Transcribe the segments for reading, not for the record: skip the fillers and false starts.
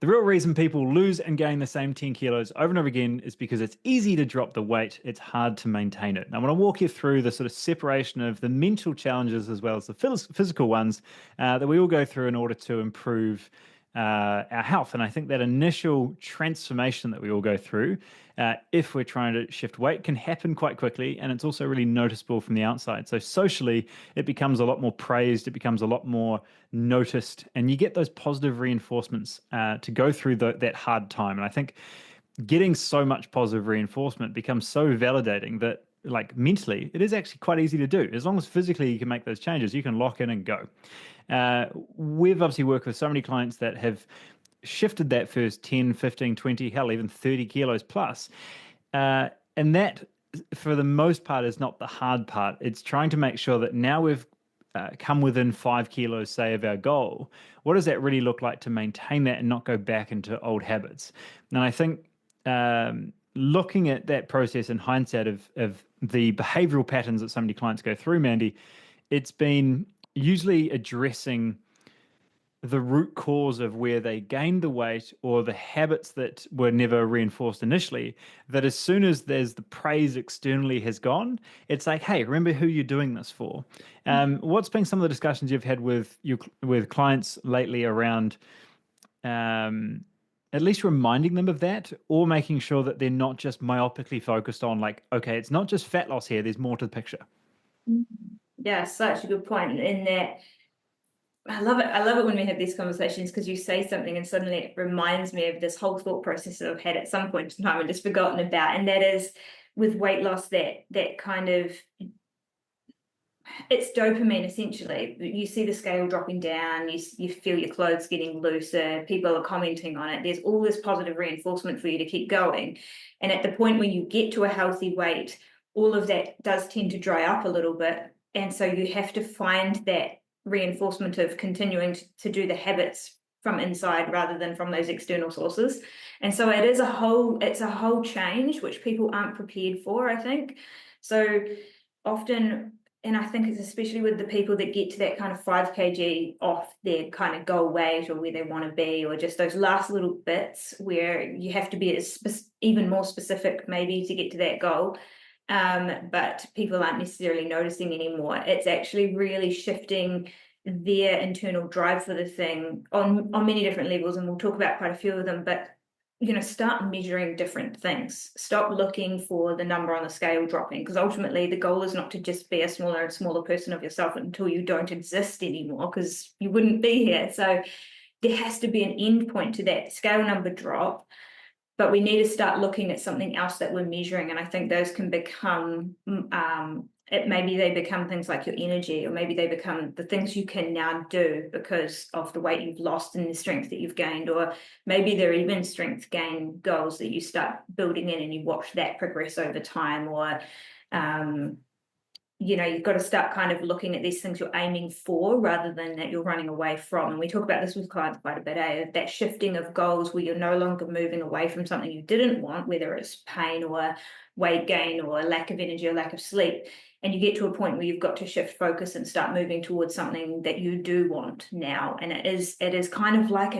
The real reason people lose and gain the same 10 kilos over and over again is because it's easy to drop the weight. It's hard to maintain it. Now, I want to walk you through the sort of separation of the mental challenges as well as the physical ones that we all go through in order to improve our health. And I think that initial transformation that we all go through, if we're trying to shift weight, can happen quite quickly. And it's also really noticeable from the outside. So socially, it becomes a lot more praised. It becomes a lot more noticed. And you get those positive reinforcements to go through that hard time. And I think getting so much positive reinforcement becomes so validating that like mentally it is actually quite easy to do as long as physically you can make those changes. You can lock in and go. We've obviously worked with so many clients that have shifted that first 10, 15, 20, hell, even 30 kilos plus. And that, for the most part, is not the hard part. It's trying to make sure that now we've come within 5 kilos, say, of our goal. What does that really look like to maintain that and not go back into old habits? And I think looking at that process in hindsight of the behavioral patterns that so many clients go through, Mandy, it's been usually addressing the root cause of where they gained the weight or the habits that were never reinforced initially, that as soon as there's the praise externally has gone, it's like, hey, remember who you're doing this for. What's been some of the discussions you've had with clients lately around at least reminding them of that, or making sure that they're not just myopically focused on like, okay, it's not just fat loss here, there's more to the picture. Yeah, such a good point. In that, I love it. I love it when we have these conversations because you say something and suddenly it reminds me of this whole thought process that I've had at some point in time and just forgotten about. And that is with weight loss, that kind of, it's dopamine essentially. You see the scale dropping down, you feel your clothes getting looser, people are commenting on it. There's all this positive reinforcement for you to keep going. And at the point when you get to a healthy weight, all of that does tend to dry up a little bit. And so you have to find that reinforcement of continuing to do the habits from inside rather than from those external sources. And so it's a whole change which people aren't prepared for, I think. So often, and I think it's especially with the people that get to that kind of 5 kg off their kind of goal weight or where they want to be, or just those last little bits where you have to be even more specific maybe to get to that goal. But people aren't necessarily noticing anymore. It's actually really shifting their internal drive for the thing on many different levels, and we'll talk about quite a few of them. But start measuring different things. Stop looking for the number on the scale dropping, because ultimately the goal is not to just be a smaller and smaller person of yourself until you don't exist anymore, because you wouldn't be here. So there has to be an end point to that scale number drop. But we need to start looking at something else that we're measuring. And I think those can become, maybe they become things like your energy, or maybe they become the things you can now do because of the weight you've lost and the strength that you've gained. Or maybe they're even strength gain goals that you start building in and you watch that progress over time. Or, you've got to start kind of looking at these things you're aiming for rather than that you're running away from. And we talk about this with clients quite a bit, that shifting of goals where you're no longer moving away from something you didn't want, whether it's pain or weight gain or lack of energy or lack of sleep. And you get to a point where you've got to shift focus and start moving towards something that you do want now. And it is kind of like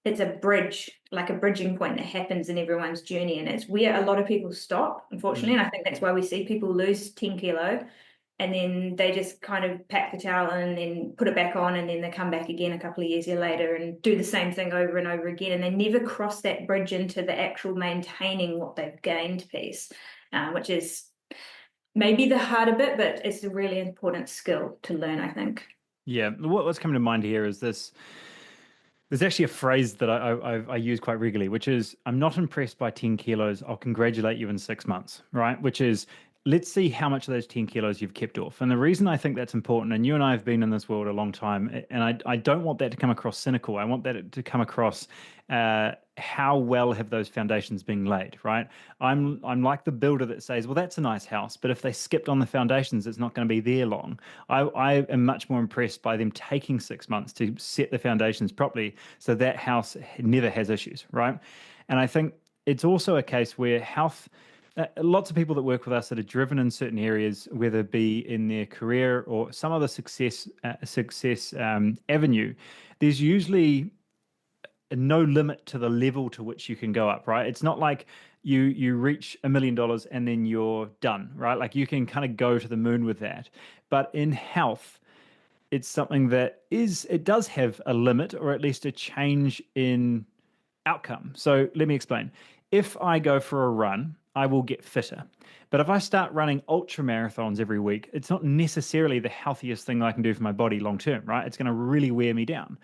it's a bridge, like a bridging point that happens in everyone's journey. And it's where a lot of people stop, unfortunately. And I think that's why we see people lose 10 kilo and then they just kind of pack the towel and then put it back on, and then they come back again a couple of years later and do the same thing over and over again. And they never cross that bridge into the actual maintaining what they've gained piece, which is maybe the harder bit, but it's a really important skill to learn, I think. Yeah, what's coming to mind here is this. There's actually a phrase that I use quite regularly, which is, I'm not impressed by 10 kilos. I'll congratulate you in 6 months, right? Which is, let's see how much of those 10 kilos you've kept off. And the reason I think that's important, and you and I have been in this world a long time, and I don't want that to come across cynical. I want that to come across how well have those foundations been laid, right? I'm like the builder that says, well, that's a nice house, but if they skipped on the foundations, it's not going to be there long. I am much more impressed by them taking 6 months to set the foundations properly so that house never has issues, right? And I think it's also a case where health, lots of people that work with us that are driven in certain areas, whether it be in their career or some other success avenue, there's usually no limit to the level to which you can go up, right? It's not like you reach $1 million and then you're done, right? Like you can kind of go to the moon with that. But in health, it's something that it does have a limit, or at least a change in outcome. So let me explain. If I go for a run, I will get fitter. But if I start running ultra marathons every week, it's not necessarily the healthiest thing I can do for my body long term, right? It's going to really wear me down.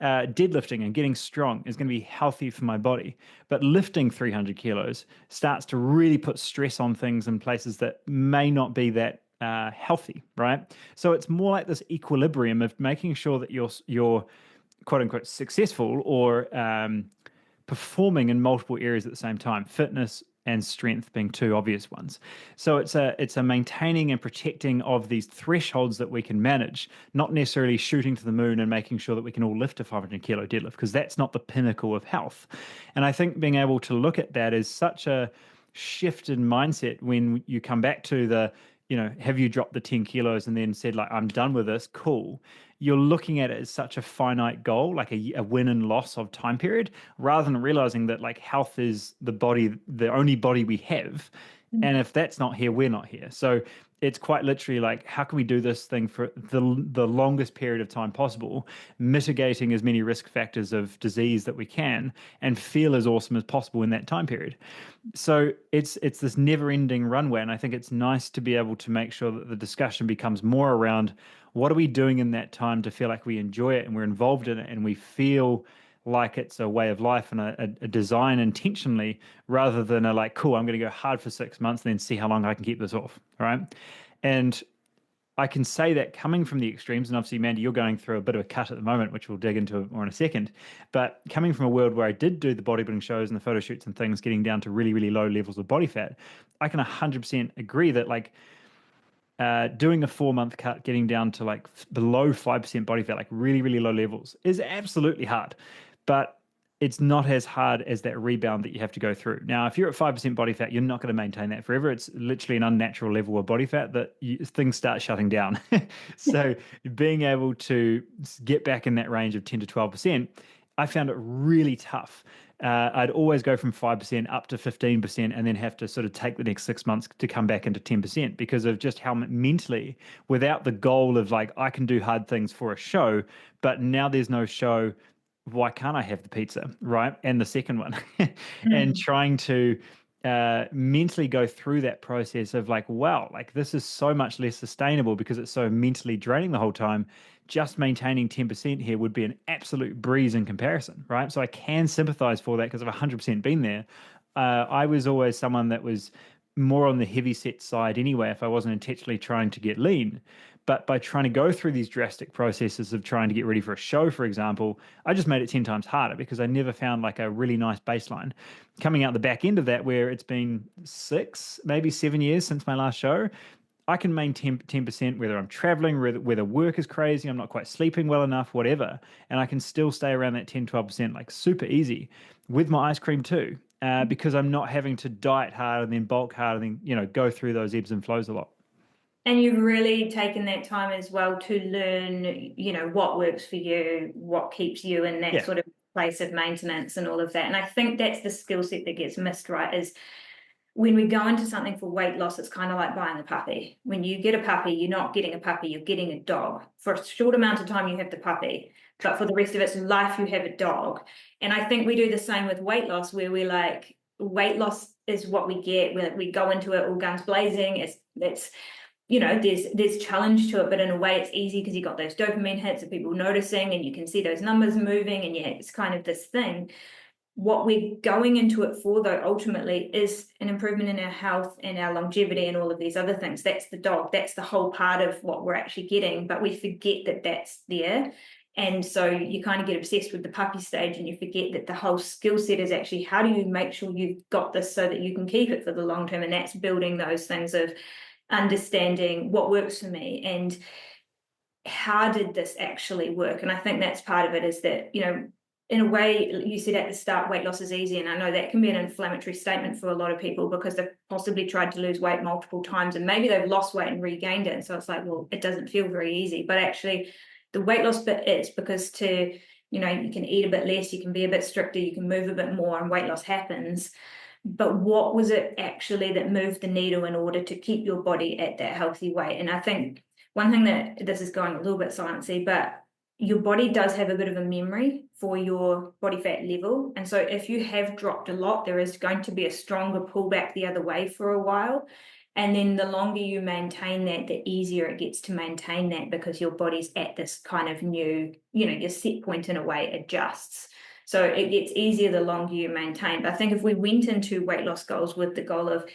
Deadlifting and getting strong is going to be healthy for my body. But lifting 300 kilos starts to really put stress on things in places that may not be that healthy, right? So it's more like this equilibrium of making sure that you're quote unquote successful, or performing in multiple areas at the same time, fitness and strength being two obvious ones. So it's a maintaining and protecting of these thresholds that we can manage, not necessarily shooting to the moon and making sure that we can all lift a 500 kilo deadlift, because that's not the pinnacle of health. And I think being able to look at that is such a shift in mindset when you come back to have you dropped the 10 kilos and then said, like, I'm done with this, cool. You're looking at it as such a finite goal, like a win and loss of time period, rather than realizing that like health is the only body we have. And if that's not here, we're not here. So it's quite literally like, how can we do this thing for the longest period of time possible, mitigating as many risk factors of disease that we can, and feel as awesome as possible in that time period. So it's this never-ending runway, and I think it's nice to be able to make sure that the discussion becomes more around what are we doing in that time to feel like we enjoy it and we're involved in it and we feel like it's a way of life and a design intentionally, rather than a like, cool, I'm going to go hard for 6 months and then see how long I can keep this off, right? And I can say that coming from the extremes, and obviously, Mandy, you're going through a bit of a cut at the moment, which we'll dig into more in a second. But coming from a world where I did do the bodybuilding shows and the photo shoots and things, getting down to really, really low levels of body fat, I can 100% agree that like doing a 4 month cut, getting down to like below 5% body fat, like really, really low levels, is absolutely hard. But it's not as hard as that rebound that you have to go through. Now, if you're at 5% body fat, you're not going to maintain that forever. It's literally an unnatural level of body fat that things start shutting down. So being able to get back in that range of 10 to 12%, I found it really tough. I'd always go from 5% up to 15% and then have to sort of take the next 6 months to come back into 10% because of just how mentally, without the goal of like, I can do hard things for a show, but now there's no show, why can't I have the pizza, right? And the second one. And trying to mentally go through that process of like, wow, like this is so much less sustainable because it's so mentally draining the whole time. Just maintaining 10% here would be an absolute breeze in comparison, right? So I can sympathize for that because I've 100% been there. I was always someone that was more on the heavy set side anyway, if I wasn't intentionally trying to get lean. But by trying to go through these drastic processes of trying to get ready for a show, for example, I just made it 10 times harder because I never found like a really nice baseline. Coming out the back end of that, where it's been 6, maybe 7 years since my last show, I can maintain 10% whether I'm traveling, whether work is crazy, I'm not quite sleeping well enough, whatever. And I can still stay around that 10, 12%, like super easy with my ice cream too, because I'm not having to diet hard and then bulk hard and then, go through those ebbs and flows a lot. And you've really taken that time as well to learn, what works for you, what keeps you in that Yeah. sort of place of maintenance and all of that. And I think that's the skill set that gets missed, right? Is when we go into something for weight loss, it's kind of like buying a puppy. When you get a puppy, you're not getting a puppy, you're getting a dog. For a short amount of time, you have the puppy, but for the rest of its life, you have a dog. And I think we do the same with weight loss, where we're like, weight loss is what we get. We go into it all guns blazing. It's there's challenge to it, but in a way it's easy because you got those dopamine hits of people noticing and you can see those numbers moving, and it's kind of this thing. What we're going into it for, though, ultimately is an improvement in our health and our longevity and all of these other things. That's the dog. That's the whole part of what we're actually getting, but we forget that that's there. And so you kind of get obsessed with the puppy stage and you forget that the whole skill set is actually, how do you make sure you've got this so that you can keep it for the long term? And that's building those things of understanding what works for me and how did this actually work. And I think that's part of it, is that, in a way, you said at the start, weight loss is easy. And I know that can be an inflammatory statement for a lot of people because they've possibly tried to lose weight multiple times and maybe they've lost weight and regained it. And so it's like, well, it doesn't feel very easy. But actually, the weight loss bit is, because to You can eat a bit less, you can be a bit stricter, you can move a bit more, and weight loss happens. But what was it actually that moved the needle in order to keep your body at that healthy weight? And I think one thing that this is going a little bit sciencey, but your body does have a bit of a memory for your body fat level. And so if you have dropped a lot, there is going to be a stronger pullback the other way for a while. And then the longer you maintain that, the easier it gets to maintain that, because your body's at this kind of new, your set point in a way adjusts. So it gets easier the longer you maintain. But I think if we went into weight loss goals with the goal of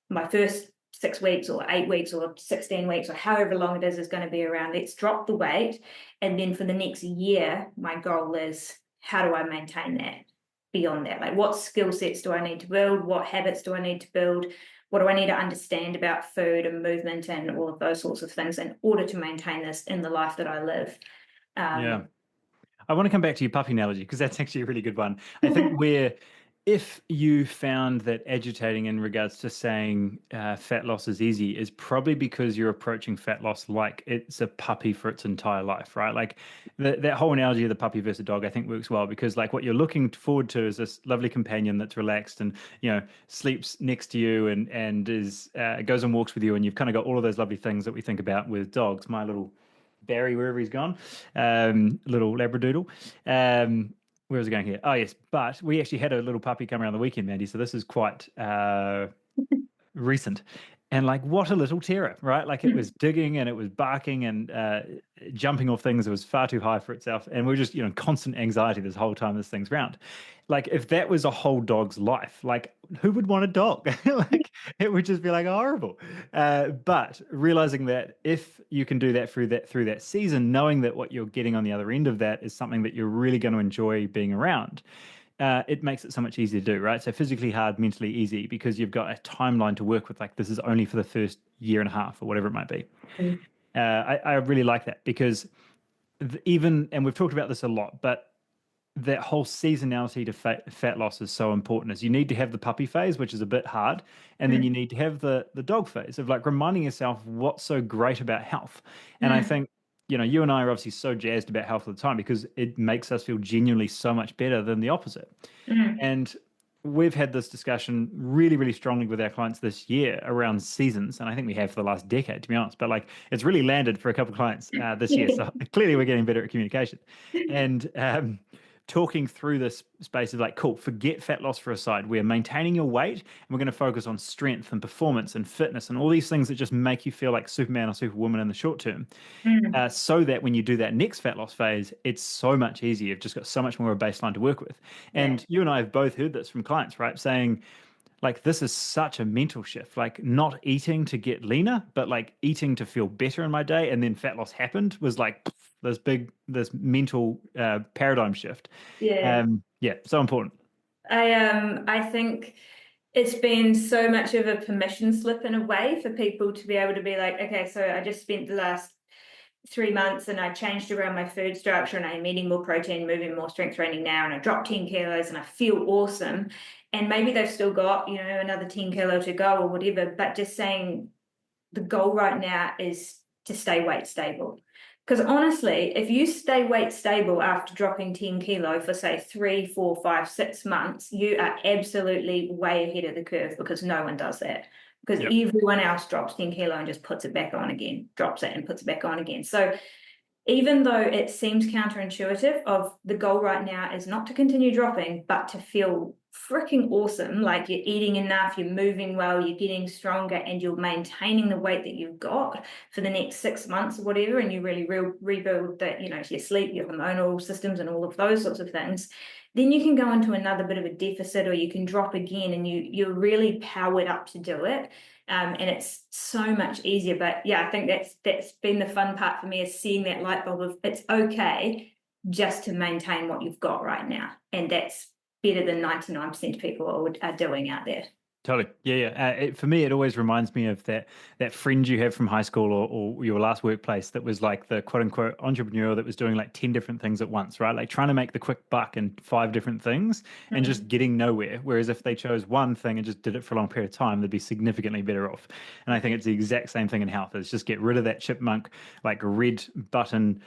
my first 6 weeks or 8 weeks or 16 weeks or however long it is going to be around, let's drop the weight. And then for the next year, my goal is, how do I maintain that beyond that? Like, what skill sets do I need to build? What habits do I need to build? What do I need to understand about food and movement and all of those sorts of things in order to maintain this in the life that I live? Yeah. I want to come back to your puppy analogy because that's actually a really good one. I think if you found that agitating in regards to saying fat loss is easy is probably because you're approaching fat loss like it's a puppy for its entire life, right? Like that whole analogy of the puppy versus dog, I think works well because like what you're looking forward to is this lovely companion that's relaxed and sleeps next to you and is goes on walks with you, and you've kind of got all of those lovely things that we think about with dogs. My little Barry, wherever he's gone, little Labradoodle. Where was I going here? Oh, yes. But we actually had a little puppy come around the weekend, Mandy. So this is quite recent. And like, what a little terror, right? Like it was digging and it was barking and jumping off things. It was far too high for itself. And we are just, constant anxiety this whole time this thing's around. Like if that was a whole dog's life, like who would want a dog? Like it would just be like horrible. But realizing that if you can do that through that season, knowing that what you're getting on the other end of that is something that you're really going to enjoy being around, it makes it so much easier to do, right? So physically hard, mentally easy, because you've got a timeline to work with. Like this is only for the first year and a half or whatever it might be. Mm. I really like that because even, and we've talked about this a lot, but that whole seasonality to fat loss is so important. Is you need to have the puppy phase, which is a bit hard, and then you need to have the dog phase of like reminding yourself what's so great about health. And I think you and I are obviously so jazzed about health all the time because it makes us feel genuinely so much better than the opposite. And we've had this discussion really, really strongly with our clients this year around seasons. And I think we have for the last decade, to be honest. But like it's really landed for a couple of clients this year. So clearly we're getting better at communication. And talking through this space of like, cool, forget fat loss for a side. We're maintaining your weight and we're going to focus on strength and performance and fitness and all these things that just make you feel like Superman or Superwoman in the short term. So that when you do that next fat loss phase, it's so much easier. You've just got so much more of a baseline to work with. And you and I have both heard this from clients, right? Saying, like, this is such a mental shift, like not eating to get leaner, but like eating to feel better in my day. And then fat loss happened was like this mental paradigm shift. Yeah. Yeah, so important. I think it's been so much of a permission slip in a way for people to be able to be like, okay, so I just spent the last 3 months and I changed around my food structure and I'm eating more protein, moving more strength training now, and I dropped 10 kilos and I feel awesome. And maybe they've still got, another 10 kilo to go or whatever, but just saying the goal right now is to stay weight stable. Because honestly, if you stay weight stable after dropping 10 kilo for say 3, 4, 5, 6 months, you are absolutely way ahead of the curve because no one does that. Because everyone else drops 10 kilo and just puts it back on again, drops it and puts it back on again. So even though it seems counterintuitive, of the goal right now is not to continue dropping, but to feel freaking awesome, like you're eating enough, you're moving well, you're getting stronger, and you're maintaining the weight that you've got for the next 6 months or whatever, and you really rebuild that, your sleep, your hormonal systems, and all of those sorts of things, then you can go into another bit of a deficit, or you can drop again, and you're really powered up to do it. And it's so much easier. But yeah, I think that's been the fun part for me, is seeing that light bulb of it's okay just to maintain what you've got right now. And that's better than 99% of people are doing out there. Totally. Yeah. For me, it always reminds me of that friend you have from high school or your last workplace that was like the quote unquote entrepreneur that was doing like 10 different things at once, right? Like trying to make the quick buck in 5 different things and just getting nowhere. Whereas if they chose one thing and just did it for a long period of time, they'd be significantly better off. And I think it's the exact same thing in health, is just get rid of that chipmunk, like red button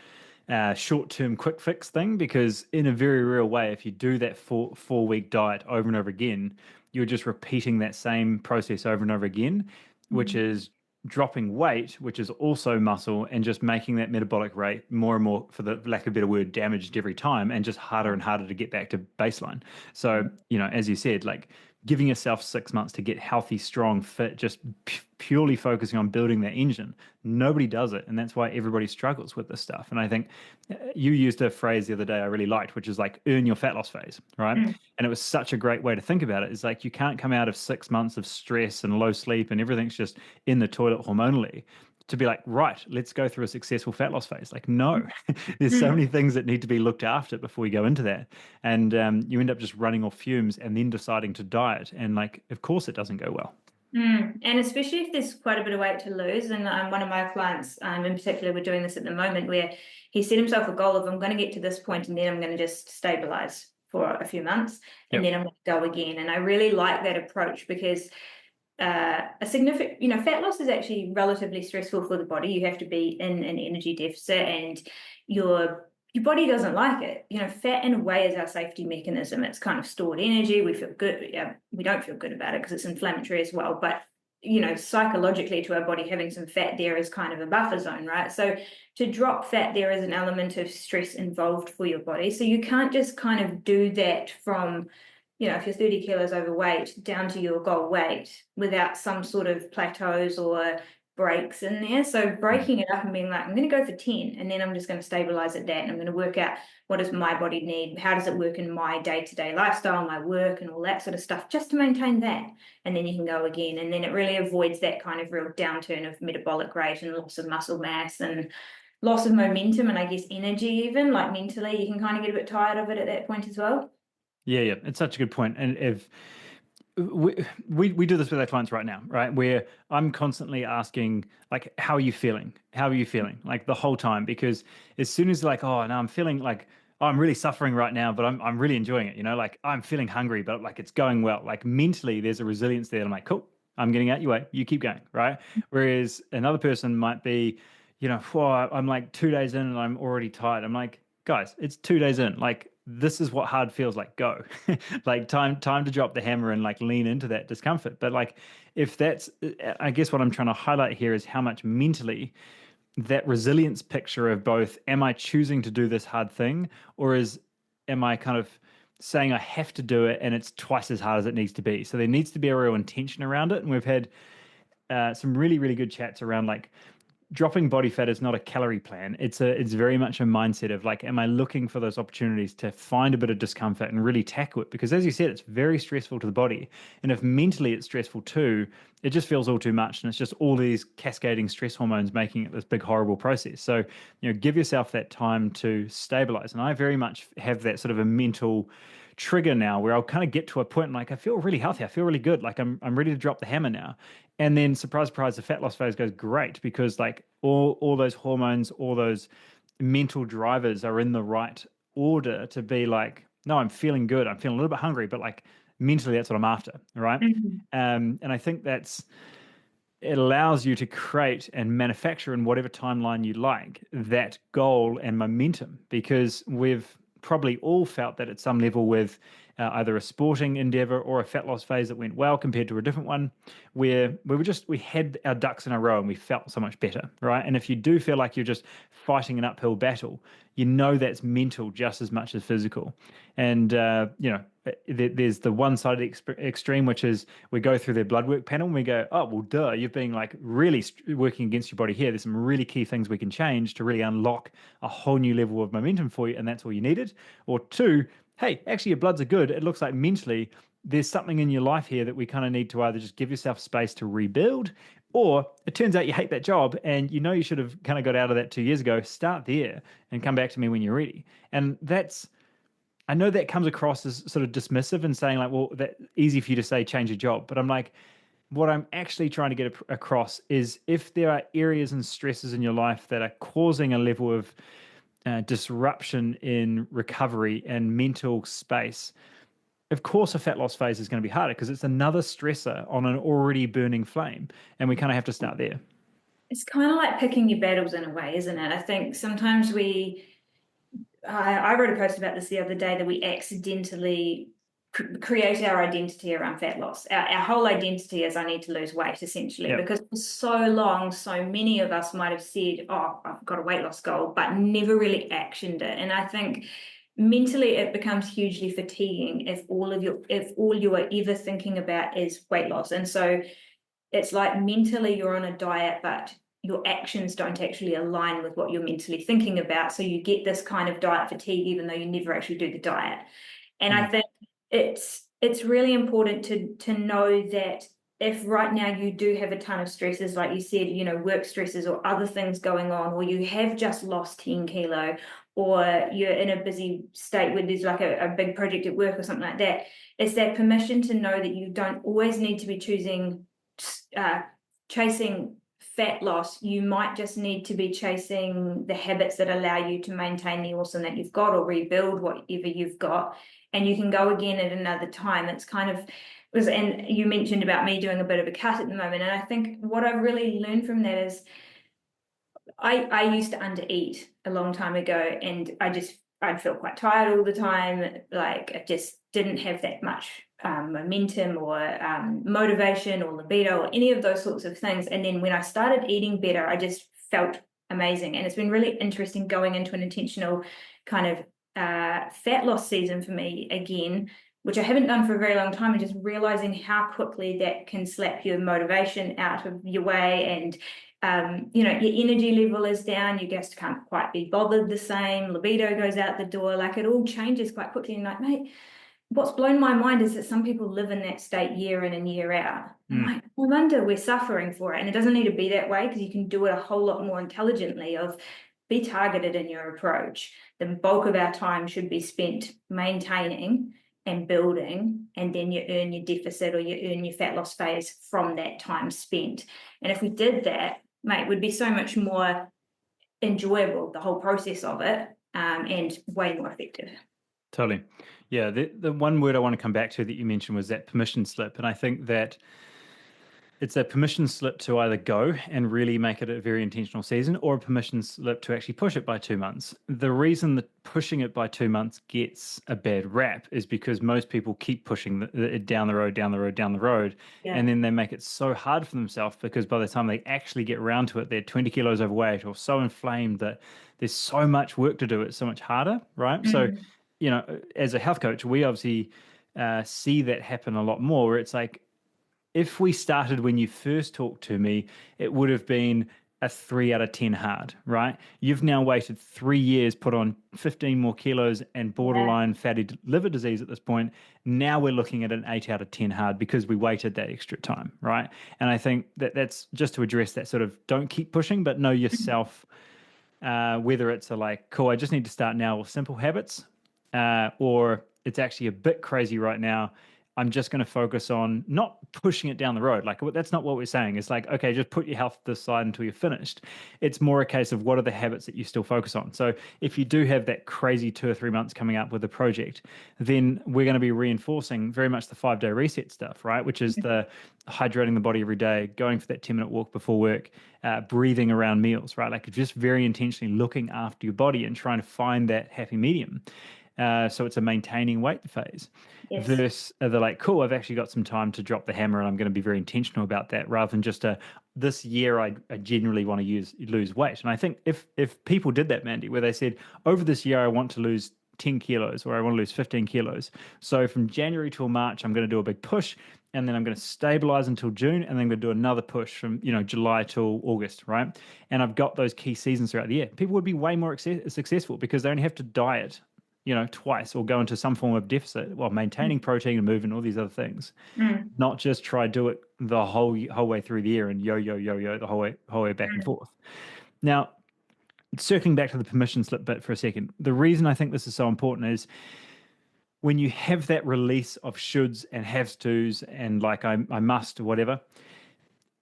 short-term quick fix thing, because in a very real way, if you do that four-week diet over and over again, you're just repeating that same process over and over again, which Mm. is dropping weight, which is also muscle, and just making that metabolic rate more and more, for the lack of a better word, damaged every time, and just harder and harder to get back to baseline. So, as you said, like giving yourself 6 months to get healthy, strong, fit, just purely focusing on building that engine. Nobody does it. And that's why everybody struggles with this stuff. And I think you used a phrase the other day I really liked, which is like earn your fat loss phase, right? Mm. And it was such a great way to think about it. It's like you can't come out of 6 months of stress and low sleep and everything's just in the toilet hormonally to be like, right, let's go through a successful fat loss phase. Like, no, there's so Mm. many things that need to be looked after before you go into that. And you end up just running off fumes and then deciding to diet. And like, of course, it doesn't go well. And especially if there's quite a bit of weight to lose. And one of my clients, in particular, we're doing this at the moment, where he set himself a goal of, I'm going to get to this point and then I'm going to just stabilize for a few months and Yep. then I'm going to go again. And I really like that approach because a significant, fat loss is actually relatively stressful for the body. You have to be in an energy deficit and your body doesn't like it. Fat in a way is our safety mechanism. It's kind of stored energy. We feel good. Yeah, we don't feel good about it because it's inflammatory as well. But, psychologically to our body, having some fat there is kind of a buffer zone, right? So to drop fat, there is an element of stress involved for your body. So you can't just kind of do that from, if you're 30 kilos overweight down to your goal weight without some sort of plateaus or breaks in there. So breaking it up and being like, I'm going to go for 10 and then I'm just going to stabilize at that. And I'm going to work out, what does my body need? How does it work in my day-to-day lifestyle, my work and all that sort of stuff, just to maintain that. And then you can go again. And then it really avoids that kind of real downturn of metabolic rate and loss of muscle mass and loss of momentum and I guess energy even, like mentally, you can kind of get a bit tired of it at that point as well. Yeah, yeah, it's such a good point. And if we do this with our clients right now, right? Where I'm constantly asking, like, how are you feeling? How are you feeling? Like the whole time, because as soon as like, oh, no, I'm feeling like, oh, I'm really suffering right now, but I'm really enjoying it. Like I'm feeling hungry, but like it's going well. Like mentally, there's a resilience there. And I'm like, cool, I'm getting out your way. You keep going, right? Whereas another person might be, oh, I'm like 2 days in and I'm already tired. I'm like, guys, it's 2 days in. Like this is what hard feels like. Go. Like time to drop the hammer and like lean into that discomfort. But like if that's, I guess what I'm trying to highlight here is how much mentally that resilience picture of both, am I choosing to do this hard thing, or am I kind of saying I have to do it and it's twice as hard as it needs to be? So there needs to be a real intention around it. And we've had some really, really good chats around like dropping body fat is not a calorie plan. It's very much a mindset of like, am I looking for those opportunities to find a bit of discomfort and really tackle it? Because as you said, it's very stressful to the body. And if mentally it's stressful too, it just feels all too much. And it's just all these cascading stress hormones making it this big, horrible process. So, give yourself that time to stabilize. And I very much have that sort of a mental trigger now where I'll kind of get to a point like I feel really healthy. I feel really good. Like I'm ready to drop the hammer now. And then surprise, surprise, the fat loss phase goes great because like all those hormones, all those mental drivers are in the right order to be like, no, I'm feeling good. I'm feeling a little bit hungry, but like mentally that's what I'm after. Right. Mhm. And I think it allows you to create and manufacture in whatever timeline you like that goal and momentum, because we've probably all felt that at some level with either a sporting endeavor or a fat loss phase that went well compared to a different one, where we had our ducks in a row and we felt so much better, right? And if you do feel like you're just fighting an uphill battle, that's mental just as much as physical. And there's the one-sided extreme, which is we go through their blood work panel and we go, oh well, duh, you've been like really working against your body here. There's some really key things we can change to really unlock a whole new level of momentum for you, and that's all you needed. Or two, hey, actually your bloods are good. It looks like mentally there's something in your life here that we kind of need to either just give yourself space to rebuild, or it turns out you hate that job and you should have kind of got out of that 2 years ago. Start there and come back to me when you're ready. And I know that comes across as sort of dismissive and saying like, well, that's easy for you to say change your job. But I'm like, what I'm actually trying to get across is if there are areas and stresses in your life that are causing a level of disruption in recovery and mental space, of course, a fat loss phase is going to be harder because it's another stressor on an already burning flame. And we kind of have to start there. It's kind of like picking your battles in a way, isn't it? I think sometimes we I wrote a post about this the other day, that we accidentally create our identity around fat loss. Our whole identity is I need to lose weight, essentially, Yep. because for so long, so many of us might have said, oh, I've got a weight loss goal, but never really actioned it. And I think mentally it becomes hugely fatiguing if all you are ever thinking about is weight loss. And so it's like mentally you're on a diet, but your actions don't actually align with what you're mentally thinking about. So you get this kind of diet fatigue, even though you never actually do the diet. And I Mm. think it's really important to know that if right now you do have a ton of stresses, like you said, work stresses or other things going on, or you have just lost 10 kilo, or you're in a busy state where there's like a big project at work or something like that, it's that permission to know that you don't always need to be chasing fat loss. You might just need to be chasing the habits that allow you to maintain the awesome that you've got, or rebuild whatever you've got, and you can go again at another time. It's kind of was, and you mentioned about me doing a bit of a cut at the moment, and I think what I've really learned from that is I used to undereat a long time ago, and I'd feel quite tired all the time. Like I just didn't have that much momentum or motivation or libido or any of those sorts of things. And then when I started eating better, I just felt amazing. And it's been really interesting going into an intentional kind of fat loss season for me again, which I haven't done for a very long time, and just realizing how quickly that can slap your motivation out of your way. And your energy level is down, you just can't quite be bothered the same, libido goes out the door, like it all changes quite quickly. And like, mate, what's blown my mind is that some people live in that state year in and year out. I'm Mm. like, no wonder we're suffering for it. And it doesn't need to be that way, because you can do it a whole lot more intelligently. Of be targeted in your approach. The bulk of our time should be spent maintaining and building, and then you earn your deficit or you earn your fat loss phase from that time spent. And if we did that, mate, would be so much more enjoyable, the whole process of it, and way more effective. Totally. Yeah. The one word I want to come back to that you mentioned was that permission slip. And I think that it's a permission slip to either go and really make it a very intentional season, or a permission slip to actually push it by 2 months. The reason that pushing it by 2 months gets a bad rap is because most people keep pushing it down the road, down the road, down the road. Yeah. And then they make it so hard for themselves, because by the time they actually get around to it, they're 20 kilos overweight or so inflamed that there's so much work to do. It's so much harder, right? So, Mm. as a health coach, we obviously see that happen a lot more, where it's like, if we started when you first talked to me, it would have been a 3 out of 10 hard, right? You've now waited 3 years, put on 15 more kilos and Yeah. borderline fatty liver disease at this point. Now we're looking at an 8 out of 10 hard because we waited that extra time, right? And I think that that's just to address that sort of don't keep pushing, but know yourself, whether it's a like, cool, I just need to start now with simple habits, or it's actually a bit crazy right now. I'm just going to focus on not pushing it down the road. Like, that's not what we're saying. It's like, okay, just put your health to the side until you're finished. It's more a case of what are the habits that you still focus on. So if you do have that crazy 2 or 3 months coming up with a project, then we're going to be reinforcing very much the 5-day reset stuff, right? Which is the hydrating the body every day, going for that 10-minute walk before work, breathing around meals, right? Like just very intentionally looking after your body and trying to find that happy medium. So it's a maintaining weight phase Yes. versus the like, cool, I've actually got some time to drop the hammer and I'm going to be very intentional about that, rather than just this year I generally want to lose weight. And I think if people did that, Mandy, where they said, over this year I want to lose 10 kilos or I want to lose 15 kilos. So from January till March, I'm going to do a big push, and then I'm going to stabilize until June, and then I'm going to do another push from July till August, right? And I've got those key seasons throughout the year. People would be way more successful because they only have to diet twice or go into some form of deficit while maintaining protein and movement, all these other things. Mm. Not just try do it the whole way through the year and yo the whole way back and Mm. forth. Now, circling back to the permission slip bit for a second, the reason I think this is so important is when you have that release of shoulds and haves tos and like I must or whatever,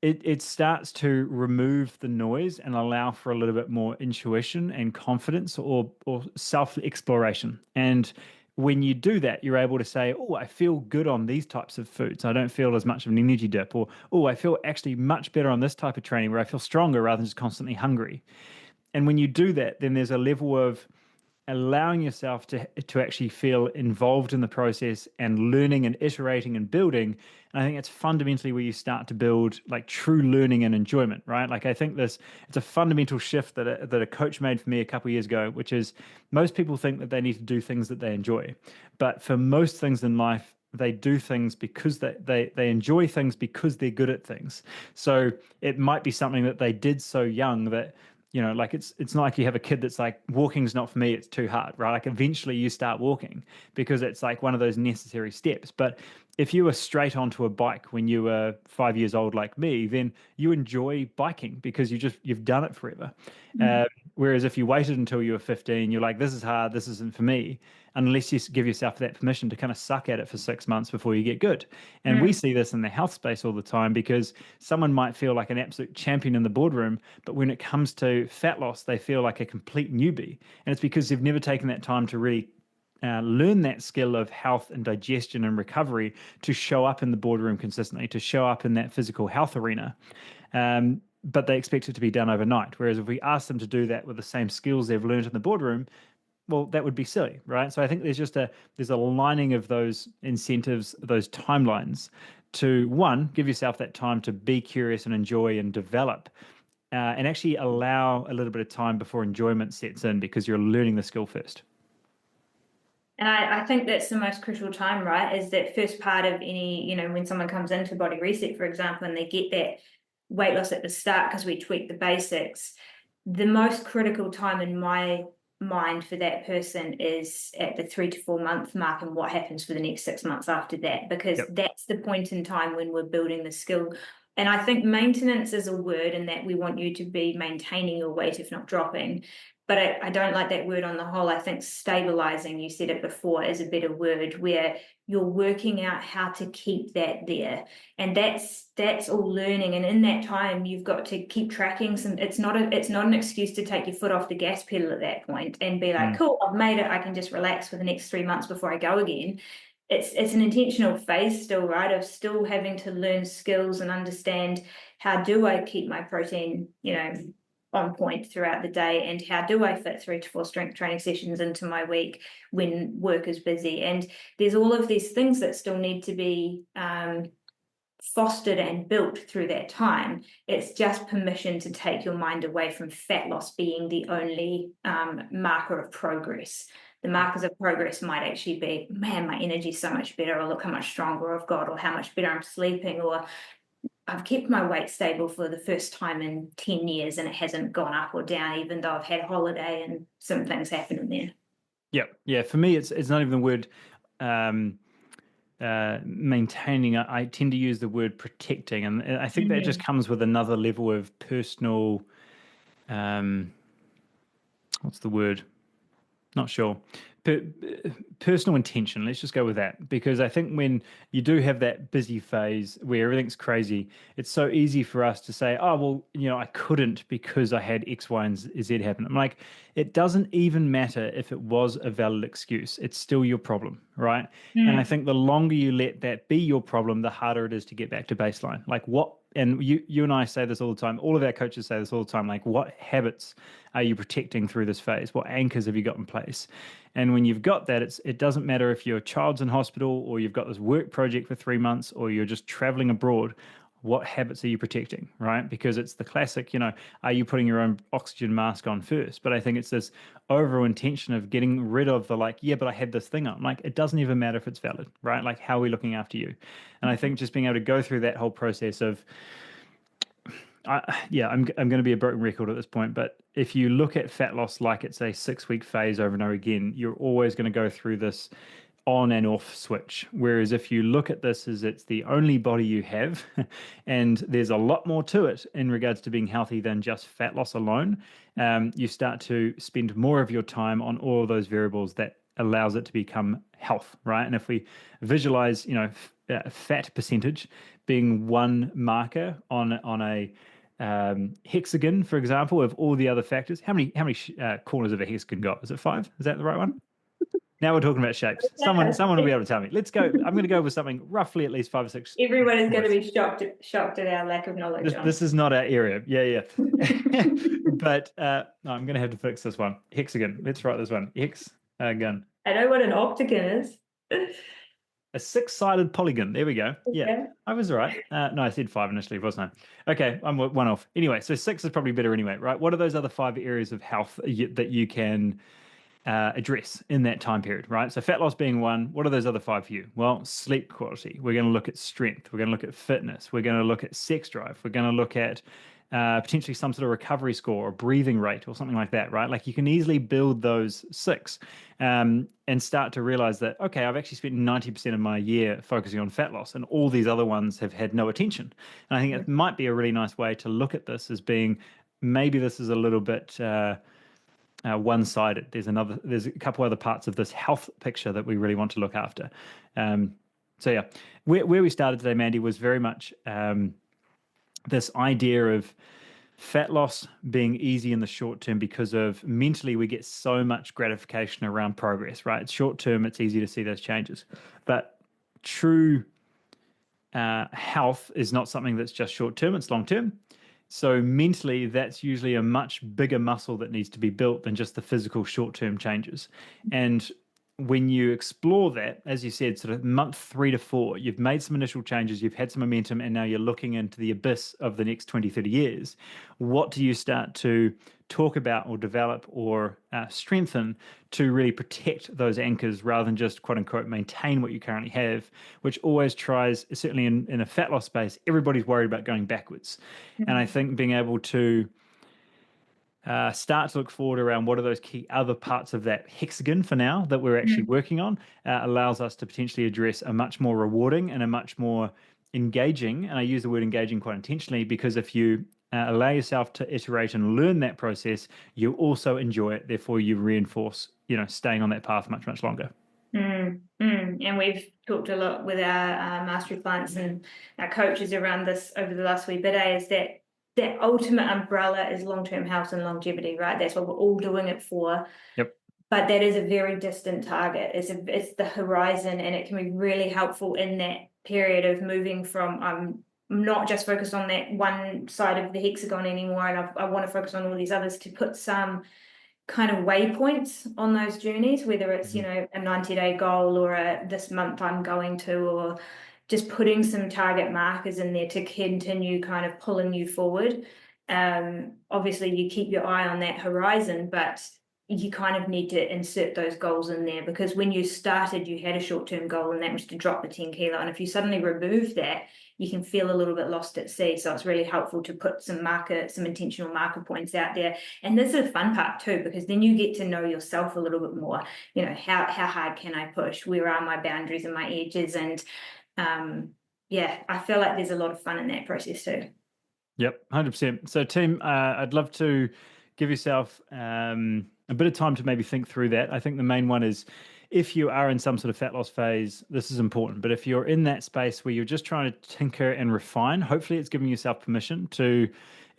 it starts to remove the noise and allow for a little bit more intuition and confidence or self exploration. And when you do that, you're able to say, oh, I feel good on these types of foods. I don't feel as much of an energy dip. Or, oh, I feel actually much better on this type of training where I feel stronger rather than just constantly hungry. And when you do that, then there's a level of allowing yourself to actually feel involved in the process and learning and iterating and building. And I think it's fundamentally where you start to build like true learning and enjoyment, right? Like I think it's a fundamental shift that a coach made for me a couple of years ago, which is most people think that they need to do things that they enjoy. But for most things in life, they do things because they enjoy things because they're good at things. So it might be something that they did so young that, like it's not like you have a kid that's like, walking's not for me, it's too hard, right? Like eventually you start walking because it's like one of those necessary steps. But if you were straight onto a bike when you were 5 years old like me, then you enjoy biking because you've done it forever. Mm. Whereas if you waited until you were 15, you're like, this is hard, this isn't for me, unless you give yourself that permission to kind of suck at it for 6 months before you get good. And we Mm. see this in the health space all the time because someone might feel like an absolute champion in the boardroom, but when it comes to fat loss, they feel like a complete newbie. And it's because they've never taken that time to really learn that skill of health and digestion and recovery to show up in the boardroom consistently, to show up in that physical health arena. But they expect it to be done overnight. Whereas if we ask them to do that with the same skills they've learned in the boardroom, well, that would be silly, right? So I think there's a aligning of those incentives, those timelines to one, give yourself that time to be curious and enjoy and develop, and actually allow a little bit of time before enjoyment sets in because you're learning the skill first. And I think that's the most crucial time, right? Is that first part of any, when someone comes into Body Reset, for example, and they get that weight loss at the start because we tweak the basics. The most critical time in my mind for that person is at the 3 to 4 month mark and what happens for the next 6 months after that, because Yep. that's the point in time when we're building the skill. And I think maintenance is a word in that we want you to be maintaining your weight, if not dropping. But I don't like that word on the whole. I think stabilizing, you said it before, is a better word, where you're working out how to keep that there. And that's all learning. And in that time, you've got to keep tracking some. It's not an excuse to take your foot off the gas pedal at that point and be like, Mm. cool, I've made it. I can just relax for the next 3 months before I go again. It's an intentional phase still, right? Of still having to learn skills and understand how do I keep my protein, on point throughout the day, and how do I fit 3 to 4 strength training sessions into my week when work is busy. And there's all of these things that still need to be fostered and built through that time. It's just permission to take your mind away from fat loss being the only marker of progress. The markers of progress might actually be, man, my energy is so much better, or look how much stronger I've got, or how much better I'm sleeping, or I've kept my weight stable for the first time in 10 years and it hasn't gone up or down, even though I've had holiday and some things happen in there. Yeah, yeah. For me, it's not even the word um, maintaining. I tend to use the word protecting, and I think that just Mm-hmm. comes with another level of personal. Um, what's the word? Not sure. Per- Personal intention. Let's just go with that. Because I think when you do have that busy phase where everything's crazy, it's so easy for us to say, oh, well, I couldn't because I had X, Y, and Z happen. I'm like, it doesn't even matter if it was a valid excuse. It's still your problem, right? And I Mm. think the longer you let that be your problem, the harder it is to get back to baseline. Like what, and you and I say this all the time, all of our coaches say this all the time, like what habits are you protecting through this phase? What anchors have you got in place? And when you've got that, it doesn't matter if your child's in hospital or you've got this work project for 3 months or you're just traveling abroad. What habits are you protecting, right? Because it's the classic, are you putting your own oxygen mask on first? But I think it's this overall intention of getting rid of the like, yeah, but I had this thing on. Like, it doesn't even matter if it's valid, right? Like, how are we looking after you? And I think just being able to go through that whole process of, I'm going to be a broken record at this point, but if you look at fat loss like it's a 6 week phase over and over again, you're always going to go through this on and off switch. Whereas if you look at this as it's the only body you have, and there's a lot more to it in regards to being healthy than just fat loss alone, you start to spend more of your time on all of those variables that allows it to become health, right? And if we visualize, fat percentage being one marker on a hexagon, for example, of all the other factors. How many corners of a hexagon got? Is it five? Is that the right one? Now we're talking about shapes. Someone will be able to tell me. Let's go. I'm going to go with something roughly at least 5 or 6. Everyone is going to Taurus. be shocked at our lack of knowledge on This is not our area. Yeah, yeah. But no, I'm going to have to fix this one. Hexagon. Let's write this one. Hexagon. I know what an octagon is. A six-sided polygon. There we go. Yeah, Okay. I was right. No, I said 5 initially, wasn't I? Okay, I'm one off. Anyway, so 6 is probably better anyway, right? What are those other 5 areas of health that you can address in that time period, right? So fat loss being one. What are those other 5 for you? Well, sleep quality. We're going to look at strength. We're going to look at fitness. We're going to look at sex drive. We're going to look at potentially some sort of recovery score or breathing rate or something like that, right? Like you can easily build those 6 and start to realize that, okay, I've actually spent 90% of my year focusing on fat loss and all these other ones have had no attention. And I think it might be a really nice way to look at this as being maybe this is a little bit one-sided. There's a couple other parts of this health picture that we really want to look after. So yeah, where we started today, Mandy, was very much this idea of fat loss being easy in the short term because of mentally we get so much gratification around progress, right? It's short term, it's easy to see those changes. But true health is not something that's just short term, it's long term. So mentally, that's usually a much bigger muscle that needs to be built than just the physical short-term changes. And when you explore that, as you said, sort of month 3 to 4, you've made some initial changes, you've had some momentum, and now you're looking into the abyss of the next 20, 30 years. What do you start to talk about or develop or strengthen to really protect those anchors rather than just quote unquote maintain what you currently have, which always tries, certainly in a fat loss space, everybody's worried about going backwards. And I think being able to start to look forward around what are those key other parts of that hexagon for now that we're actually working on allows us to potentially address a much more rewarding and a much more engaging, and I use the word engaging quite intentionally because if you allow yourself to iterate and learn that process, you also enjoy it. Therefore, you reinforce, staying on that path much, much longer. And we've talked a lot with our mastery clients and our coaches around this over the last wee bit, is that ultimate umbrella is long-term health and longevity, right? That's what we're all doing it for. Yep. But that is a very distant target. It's the horizon, and it can be really helpful in that period of moving from I'm not just focused on that one side of the hexagon anymore, and I want to focus on all these others, to put some kind of waypoints on those journeys, whether it's a 90-day goal or this month I'm going to, or just putting some target markers in there to continue kind of pulling you forward. Obviously you keep your eye on that horizon, but you kind of need to insert those goals in there, because when you started, you had a short-term goal and that was to drop the 10 kilo. And if you suddenly remove that, you can feel a little bit lost at sea. So it's really helpful to put some intentional marker points out there. And this is a fun part too, because then you get to know yourself a little bit more. How hard can I push? Where are my boundaries and my edges? And I feel like there's a lot of fun in that process too. Yep, 100%. So team, I'd love to give yourself a bit of time to maybe think through that. I think the main one is if you are in some sort of fat loss phase, this is important. But if you're in that space where you're just trying to tinker and refine, hopefully it's giving yourself permission to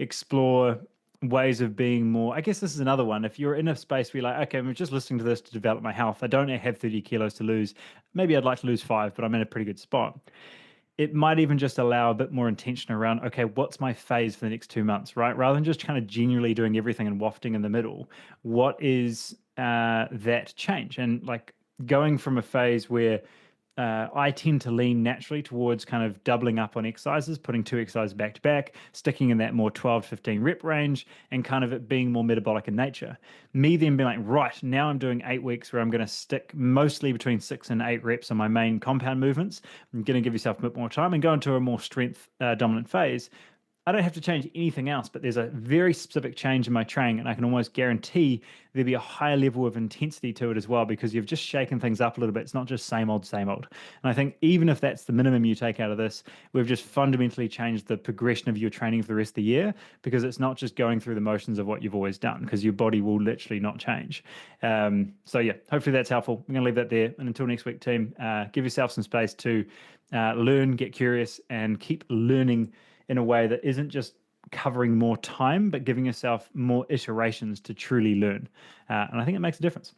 explore ways of being more. I guess this is another one. If you're in a space where you're like, okay, I'm just listening to this to develop my health. I don't have 30 kilos to lose. Maybe I'd like to lose 5, but I'm in a pretty good spot. It might even just allow a bit more intention around, okay, what's my phase for the next 2 months, right? Rather than just kind of genuinely doing everything and wafting in the middle, what is that change? And like going from a phase where I tend to lean naturally towards kind of doubling up on exercises, putting 2 exercises back to back, sticking in that more 12 to 15 rep range, and kind of it being more metabolic in nature. Me then being like, right, now I'm doing 8 weeks where I'm going to stick mostly between 6 and 8 reps on my main compound movements. I'm going to give yourself a bit more time and go into a more strength dominant phase. I don't have to change anything else, but there's a very specific change in my training, and I can almost guarantee there'll be a higher level of intensity to it as well, because you've just shaken things up a little bit. It's not just same old, same old. And I think even if that's the minimum you take out of this, we've just fundamentally changed the progression of your training for the rest of the year, because it's not just going through the motions of what you've always done, because your body will literally not change. So yeah, hopefully that's helpful. I'm going to leave that there. And until next week, team, give yourself some space to learn, get curious, and keep learning in a way that isn't just covering more time, but giving yourself more iterations to truly learn. And I think it makes a difference.